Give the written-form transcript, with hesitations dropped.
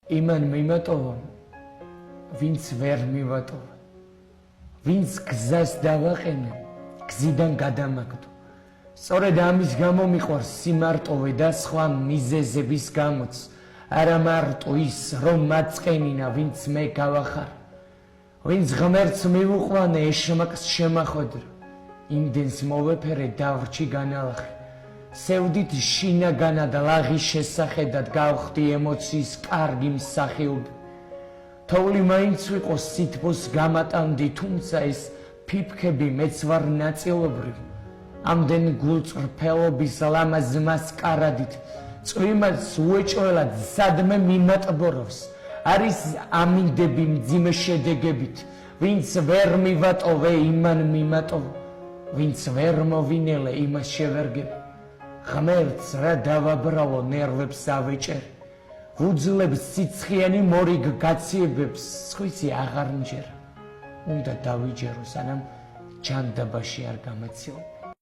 იმან მიმატოვა, ვინც ვერ მივატოვა, ვინც გზას დავაყენე, გზიდან გადამაგდო. სწორედ ამის გამო მიყვარს სიმარტოვე და სხვა მიზეზების გამოც, არა მარტო ის, რომ მაწყენინა, ვინც მე გავახარ, ვინც ღმერთს მივუყვანე, ეშმაკს შემახვედრა, იმდენს მოვეფერე დავრჩი განალახე. სევდით შინაგანა და ლაღის შესახედად გავხდი ემოციის კარგი მსახიობი. თოვლი მაინც ვიყო სითბოს გამატანდი, თუმცა ეს ფიფქები მეც ვარ ნაწილობრივ. ამდენი გულწრფელობის ლამაზ მასკარადით წვიმას უეჭველად სადმე მიმატბორავს. არის ამინდები მძიმე შედეგებით, ვინც ვერ მივატოვე, იმან მიმატოვე, ვინც ვერ მოვინელე, იმას შევერგებ. ღმერთს რა დავაბრალო, ნერვებს ავეჭერ, ვუძლებს სიცხიანი მორიგ გაციებებს, სხვისი აღარ მჯერა. უნდა დავიჯერო, სანამ ჯანდაბაში არ გამეცილა.